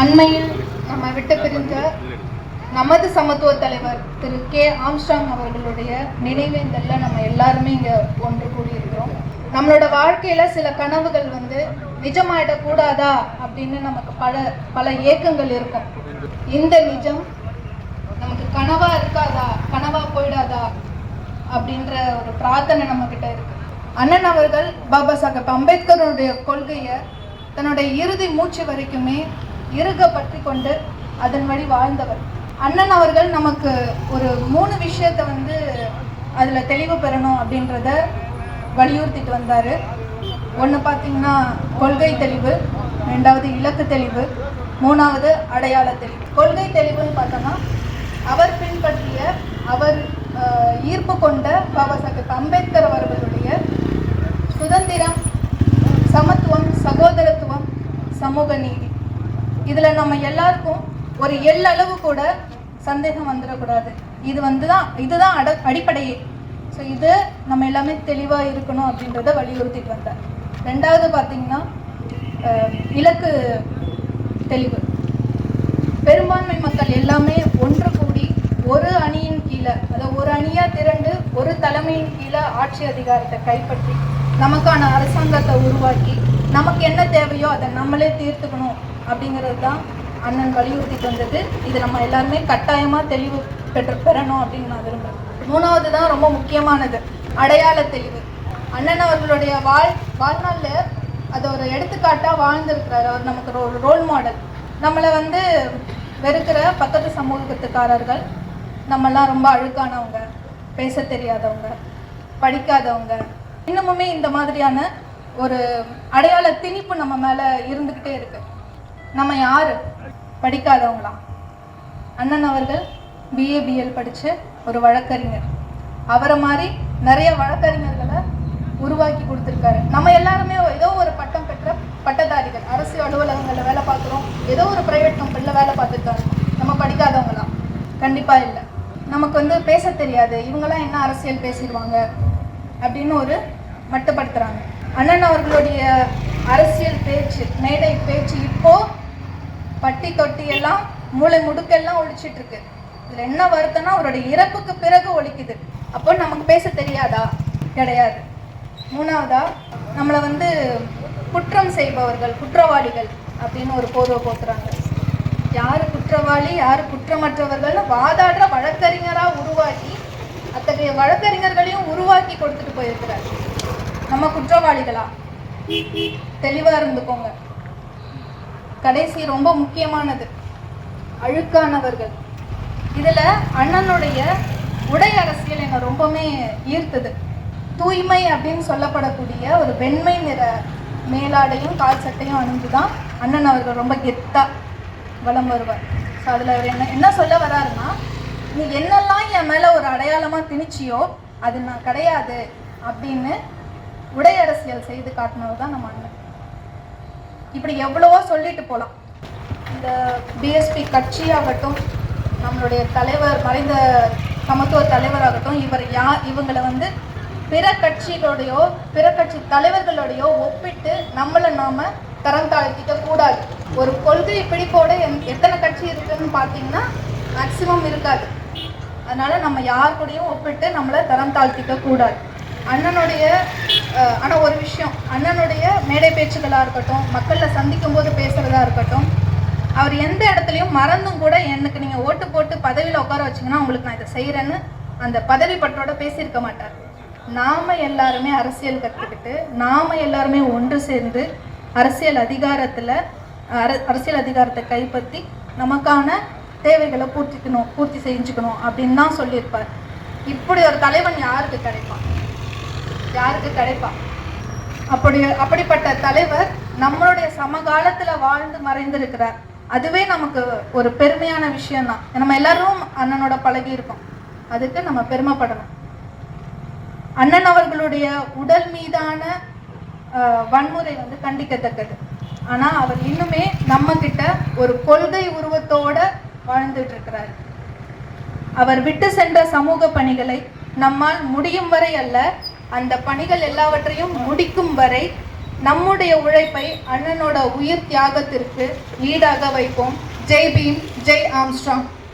அண்மையில் நம்ம விட்டு பிரிந்த நமது சமத்துவ தலைவர் திரு கே ஆம்ஸ்ட்ராங் அவர்களுடைய நினைவேந்தல்ல நம்ம எல்லாருமே இங்கே ஒன்று கூடியிருக்கிறோம். நம்மளோட வாழ்க்கையில சில கனவுகள் நிஜமாயிடக்கூடாதா அப்படின்னு நமக்கு பல ஏக்கங்கள் இருக்கும். இந்த நிஜம் நமக்கு கனவா இருக்காதா, கனவா போயிடாதா அப்படின்ற ஒரு பிரார்த்தனை நம்ம கிட்ட இருக்கு. அண்ணன் அவர்கள் பாபா சாஹேப் அம்பேத்கருடைய கொள்கையை தன்னுடைய இறுதி மூச்சு வரைக்குமே இறுக பற்றி கொண்டு அதன் வழி வாழ்ந்தவர். அண்ணன் அவர்கள் நமக்கு ஒரு 3 விஷயத்தை அதில் தெளிவு பெறணும் அப்படின்றத வலியுறுத்திட்டு வந்தார். ஒன்று பார்த்தீங்கன்னா கொள்கை தெளிவு, 2வது இலக்கு தெளிவு, 3வது அடையாள தெளிவு. கொள்கை தெளிவுன்னு பார்த்தோன்னா அவர் பின்பற்றிய அவர் ஈர்ப்பு கொண்ட பாபா சாஹேப் அம்பேத்கர் அவர்களுடைய சுதந்திரம், சமத்துவம், சகோதரத்துவம், சமூக நீதி. இதில் நம்ம எல்லாருக்கும் ஒரு எள்ளளவு கூட சந்தேகம் வந்துடக்கூடாது. இதுதான் அடிப்படையே. ஸோ இது நம்ம எல்லாமே தெளிவாக இருக்கணும் அப்படின்றத வலியுறுத்திட்டு வந்தார். 2வது பார்த்தீங்கன்னா இலக்கு தெளிவு. பெரும்பான்மை மக்கள் எல்லாமே ஒன்று கூடி ஒரு அணியின் கீழே, அதாவது ஒரு அணியாக திரண்டு ஒரு தலைமையின் கீழே ஆட்சி அதிகாரத்தை கைப்பற்றி நமக்கான அரசாங்கத்தை உருவாக்கி நமக்கு என்ன தேவையோ அதை நம்மளே தீர்த்துக்கணும் அப்படிங்கிறது தான் அண்ணன் வலியுறுத்திட்டு வந்தது. இது நம்ம எல்லாருமே கட்டாயமாக தெளிவு பெறணும் அப்படின்னு நான் விரும்புகிறேன். 3வது தான் ரொம்ப முக்கியமானது, அடையாள தெளிவு. அண்ணன் அவர்களுடைய வாழ்நாளில் அதை ஒரு எடுத்துக்காட்டாக வாழ்ந்திருக்கிறார். அவர் நமக்கு ஒரு ரோல் மாடல். நம்மளை வெறுக்கிற பக்கத்து சமூகத்துக்காரர்கள், நம்மெல்லாம் ரொம்ப அழுக்கானவங்க, பேச தெரியாதவங்க, படிக்காதவங்க, இன்னமுமே இந்த மாதிரியான ஒரு அடையாள திணிப்பு நம்ம மேலே இருந்துக்கிட்டே இருக்கு. நம்ம யார்? படிக்காதவங்களாம். அண்ணன் அவர்கள் BA BL படித்த ஒரு வழக்கறிஞர். அவரை மாதிரி நிறைய வழக்கறிஞர்களை உருவாக்கி கொடுத்துருக்காரு. நம்ம எல்லாருமே ஏதோ ஒரு பட்டம் பெற்ற பட்டதாரிகள், அரசு அலுவலகங்களில் வேலை பார்க்குறோம், ஏதோ ஒரு ப்ரைவேட் கம்பெனியில் வேலை பார்த்துருக்காரு. நம்ம படிக்காதவங்களாம்? கண்டிப்பாக இல்லை. நமக்கு பேச தெரியாது, இவங்கெல்லாம் என்ன அரசியல் பேசிடுவாங்க அப்படின்னு ஒரு மட்டுப்படுத்துகிறாங்க. அண்ணன் அவர்களுடைய அரசியல் பேச்சு, மேடை பேச்சு இப்போ பட்டி தொட்டி எல்லாம் மூளை முடுக்கெல்லாம் ஒழிச்சிட்டு இருக்கு. இதில் என்ன வருத்தம்னா அவருடைய இறப்புக்கு பிறகு ஒழிக்குது. அப்போ நமக்கு பேச தெரியாதா? கிடையாது. 3வதா நம்மளை குற்றம் செய்பவர்கள், குற்றவாளிகள் அப்படின்னு ஒரு போர்வை போக்குறாங்க. யார் குற்றவாளி, யார் குற்றமற்றவர்கள்னு வாதாடுற வழக்கறிஞராக உருவாக்கி அத்தகைய வழக்கறிஞர்களையும் உருவாக்கி கொடுத்துட்டு போயிருக்கிறார். நம்ம குற்றவாளிகளா? தெளிவாக இருந்துக்கோங்க. கடைசி ரொம்ப முக்கியமானது, அழுக்கானவர்கள். இதில் அண்ணனுடைய உடை அரசியல் என்னை ரொம்பவுமே ஈர்த்தது. தூய்மை அப்படின்னு சொல்லப்படக்கூடிய ஒரு வெண்மை நிற மேலாடையும் கால் சட்டையும் அணிந்து தான் அண்ணன் அவர்கள் ரொம்ப கெத்தாக வலம் வருவார். ஸோ அதில் அவர் என்ன சொல்ல வர்றாருன்னா, நீ என்னெல்லாம் என் மேலே ஒரு அடையாளமாக திணிச்சியோ அது நான் கிடையாது அப்படின்னு உடை அரசியல் செய்து காட்டினது தான் நம்ம அண்ணன். இப்படி எவ்வளவோ சொல்லிட்டு போகலாம். இந்த BSP கட்சியாகட்டும், நம்மளுடைய தலைவர், மறைந்த சமத்துவ தலைவராகட்டும், இவங்களை பிற கட்சிகளோடையோ பிற கட்சி தலைவர்களோடையோ ஒப்பிட்டு நம்மளை நாம் தரம் தாழ்த்திக்க கூடாது. ஒரு கொள்கை பிடிப்போட எத்தனை கட்சி இருக்குன்னு பார்த்தீங்கன்னா மேக்சிமம் இருக்காது. அதனால நம்ம யார் கூடயும் ஒப்பிட்டு நம்மளை தரம் தாழ்த்திக்க கூடாது. அண்ணனுடைய ஆனால் ஒரு விஷயம், அண்ணனுடைய மேடை பேச்சுக்களாக இருக்கட்டும், மக்களில் சந்திக்கும் போது பேசுகிறதா இருக்கட்டும், அவர் எந்த இடத்துலையும் மறந்தும் கூட எனக்கு நீங்கள் ஓட்டு போட்டு பதவியில் உட்கார வச்சிங்கன்னா உங்களுக்கு நான் இதை செய்கிறேன்னு அந்த பதவி பற்றோட பேசியிருக்க மாட்டார். நாம் எல்லாருமே அரசியல் கற்றுக்கிட்டு, நாம் எல்லாருமே ஒன்று சேர்ந்து அரசியல் அதிகாரத்தை கைப்பற்றி நமக்கான தேவைகளை பூர்த்தி செஞ்சுக்கணும் அப்படின்னு தான் சொல்லியிருப்பார். இப்படி ஒரு தலைவன் யாருக்கு கிடைப்பான்? அப்படிப்பட்ட தலைவர் நம்மளுடைய சமகாலத்தில் வாழ்ந்து மறைந்திருக்கிறார். அதுவே நமக்கு ஒரு பெருமையான விஷயம்தான். நம்ம எல்லாரும் அண்ணனோட பழகி இருக்கோம், அதுக்கு நம்ம பெருமைப்படணும். அண்ணன் அவர்களுடைய உடல் மீதான வன்முறை கண்டிக்கத்தக்கது. ஆனால் அவர் இன்னுமே நம்ம கிட்ட ஒரு கொள்கை உருவத்தோட வாழ்ந்துட்டு இருக்கிறார். அவர் விட்டு சென்ற சமூக பணிகளை நம்மால் முடியும் வரை அல்ல, அந்த பணிகள் எல்லாவற்றையும் முடிக்கும் வரை நம்முடைய உழைப்பை அண்ணனோட உயிர் தியாகத்திற்கு ஈடாக வைப்போம். ஜெய் பீம், ஜெய் ஆம்ஸ்ட்ராங்.